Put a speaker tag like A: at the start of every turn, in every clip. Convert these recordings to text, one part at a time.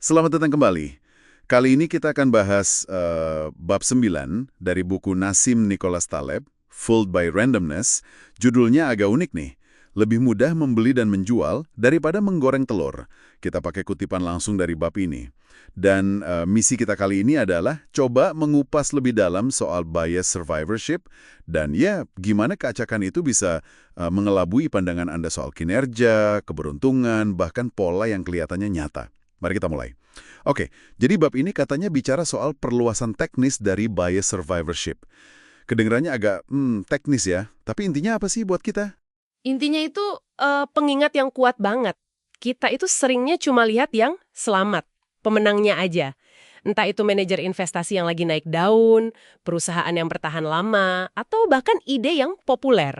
A: Selamat datang kembali. Kali ini kita akan bahas bab 9 dari buku Nassim Nicholas Taleb, Fooled by Randomness. Judulnya agak unik nih. Lebih mudah membeli dan menjual daripada menggoreng telur. Kita pakai kutipan langsung dari bab ini. Dan misi kita kali ini adalah coba mengupas lebih dalam soal bias survivorship dan ya gimana keacakan itu bisa mengelabui pandangan Anda soal kinerja, keberuntungan, bahkan pola yang kelihatannya nyata. Mari kita mulai. Oke, jadi bab ini katanya bicara soal perluasan teknis dari bias survivorship. Kedengarannya agak teknis ya, tapi intinya apa sih buat kita?
B: Intinya itu pengingat yang kuat banget. Kita itu seringnya cuma lihat yang selamat, pemenangnya aja. Entah itu manajer investasi yang lagi naik daun, perusahaan yang bertahan lama, atau bahkan ide yang populer.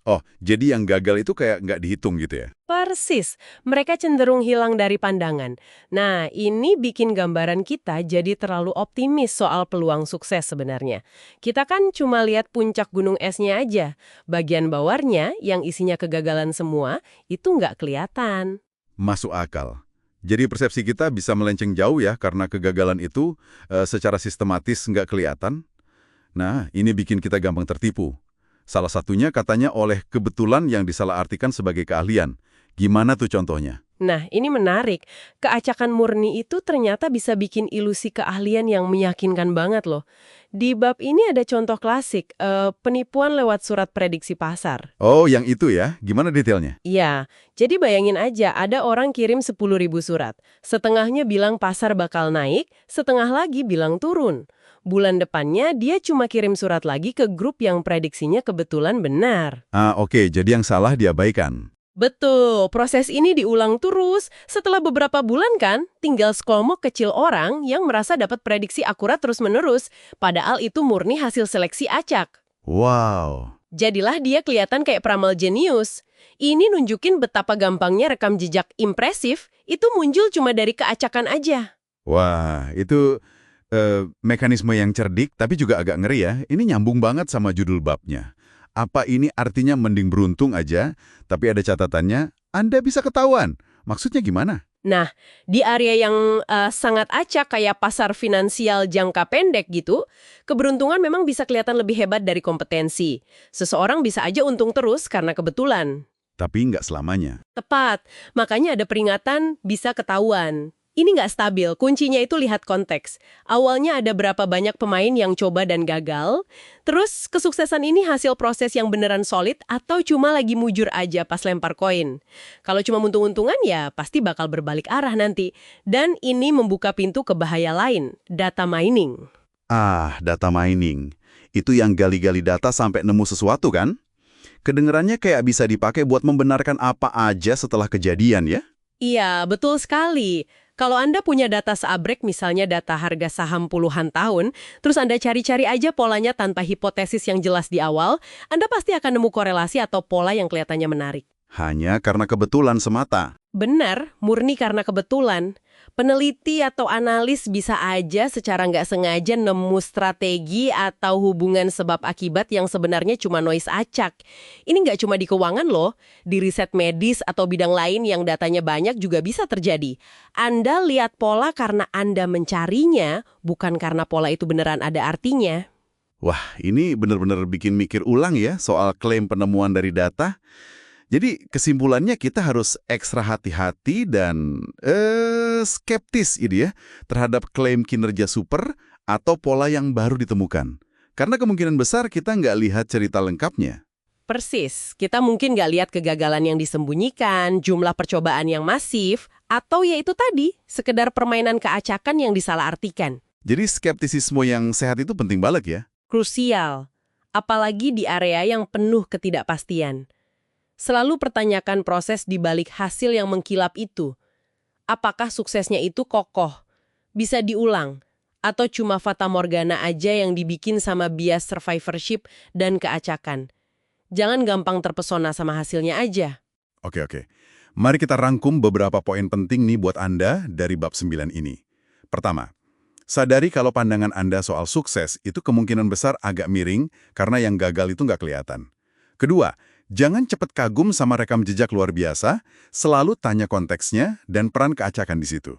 A: Oh, jadi yang gagal itu kayak nggak dihitung gitu ya?
B: Persis, mereka cenderung hilang dari pandangan. Nah, ini bikin gambaran kita jadi terlalu optimis soal peluang sukses sebenarnya. Kita kan cuma lihat puncak gunung esnya aja. Bagian bawahnya yang isinya kegagalan semua, itu nggak kelihatan.
A: Masuk akal. Jadi persepsi kita bisa melenceng jauh ya karena kegagalan itu secara sistematis nggak kelihatan. Nah, ini bikin kita gampang tertipu. Salah satunya katanya oleh kebetulan yang disalahartikan sebagai keahlian. Gimana tuh contohnya?
B: Nah, ini menarik. Keacakan murni itu ternyata bisa bikin ilusi keahlian yang meyakinkan banget loh. Di bab ini ada contoh klasik, penipuan lewat surat prediksi pasar.
A: Oh, yang itu ya? Gimana detailnya?
B: Iya, jadi bayangin aja ada orang kirim 10.000 surat. Setengahnya bilang pasar bakal naik, setengah lagi bilang turun. Bulan depannya dia cuma kirim surat lagi ke grup yang prediksinya kebetulan benar.
A: Ah, oke, jadi yang salah diabaikan.
B: Betul, proses ini diulang terus. Setelah beberapa bulan kan, tinggal sekelompok kecil orang yang merasa dapat prediksi akurat terus-menerus, padahal itu murni hasil seleksi acak.
A: Wow.
B: Jadilah dia kelihatan kayak peramal jenius. Ini nunjukin betapa gampangnya rekam jejak impresif itu muncul cuma dari keacakan aja.
A: Wah, itu mekanisme yang cerdik tapi juga agak ngeri ya. Ini nyambung banget sama judul babnya. Apa ini artinya mending beruntung aja, tapi ada catatannya, Anda bisa ketahuan. Maksudnya gimana?
B: Nah, di area yang sangat acak kayak pasar finansial jangka pendek gitu, keberuntungan memang bisa kelihatan lebih hebat dari kompetensi. Seseorang bisa aja untung terus karena kebetulan.
A: Tapi nggak selamanya.
B: Tepat, makanya ada peringatan bisa ketahuan. Ini nggak stabil, kuncinya itu lihat konteks. Awalnya ada berapa banyak pemain yang coba dan gagal, terus kesuksesan ini hasil proses yang beneran solid atau cuma lagi mujur aja pas lempar koin. Kalau cuma untung-untungan ya pasti bakal berbalik arah nanti. Dan ini membuka pintu ke bahaya lain, data mining.
A: Ah, data mining. Itu yang gali-gali data sampai nemu sesuatu kan? Kedengerannya kayak bisa dipakai buat membenarkan apa aja setelah kejadian ya?
B: Iya, betul sekali. Kalau Anda punya data seabrek, misalnya data harga saham puluhan tahun, terus Anda cari-cari aja polanya tanpa hipotesis yang jelas di awal, Anda pasti akan nemu korelasi atau pola yang kelihatannya menarik.
A: Hanya karena kebetulan semata.
B: Benar, murni karena kebetulan. Peneliti atau analis bisa aja secara nggak sengaja nemu strategi atau hubungan sebab akibat yang sebenarnya cuma noise acak. Ini nggak cuma di keuangan loh, di riset medis atau bidang lain yang datanya banyak juga bisa terjadi. Anda lihat pola karena Anda mencarinya, bukan karena pola itu beneran ada artinya.
A: Wah, ini benar-benar bikin mikir ulang ya soal klaim penemuan dari data. Jadi kesimpulannya kita harus ekstra hati-hati dan skeptis ini ya terhadap klaim kinerja super atau pola yang baru ditemukan. Karena kemungkinan besar kita nggak lihat cerita lengkapnya.
B: Persis, kita mungkin nggak lihat kegagalan yang disembunyikan, jumlah percobaan yang masif, atau ya itu tadi, sekedar permainan keacakan yang disalahartikan.
A: Jadi skeptisisme yang sehat itu penting banget ya.
B: Krusial, apalagi di area yang penuh ketidakpastian. Selalu pertanyakan proses di balik hasil yang mengkilap itu. Apakah suksesnya itu kokoh, bisa diulang, atau cuma fata morgana aja yang dibikin sama bias survivorship dan keacakan. Jangan gampang terpesona sama hasilnya aja.
A: Oke. Mari kita rangkum beberapa poin penting nih buat Anda dari bab 9 ini. Pertama, sadari kalau pandangan Anda soal sukses itu kemungkinan besar agak miring karena yang gagal itu nggak kelihatan. Kedua, jangan cepat kagum sama rekam jejak luar biasa, selalu tanya konteksnya dan peran keacakan di situ.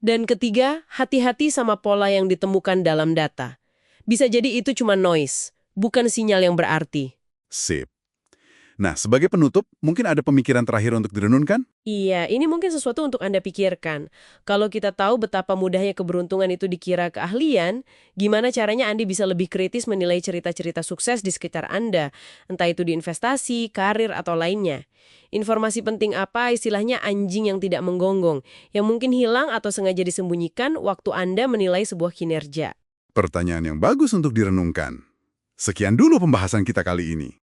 B: Dan ketiga, hati-hati sama pola yang ditemukan dalam data. Bisa jadi itu cuma noise, bukan sinyal yang berarti.
A: Sip. Nah, sebagai penutup, mungkin ada pemikiran terakhir untuk direnungkan?
B: Iya, ini mungkin sesuatu untuk Anda pikirkan. Kalau kita tahu betapa mudahnya keberuntungan itu dikira keahlian, gimana caranya Anda bisa lebih kritis menilai cerita-cerita sukses di sekitar Anda, entah itu di investasi, karir, atau lainnya. Informasi penting apa istilahnya anjing yang tidak menggonggong, yang mungkin hilang atau sengaja disembunyikan waktu Anda menilai sebuah kinerja.
A: Pertanyaan yang bagus untuk direnungkan. Sekian dulu pembahasan kita kali ini.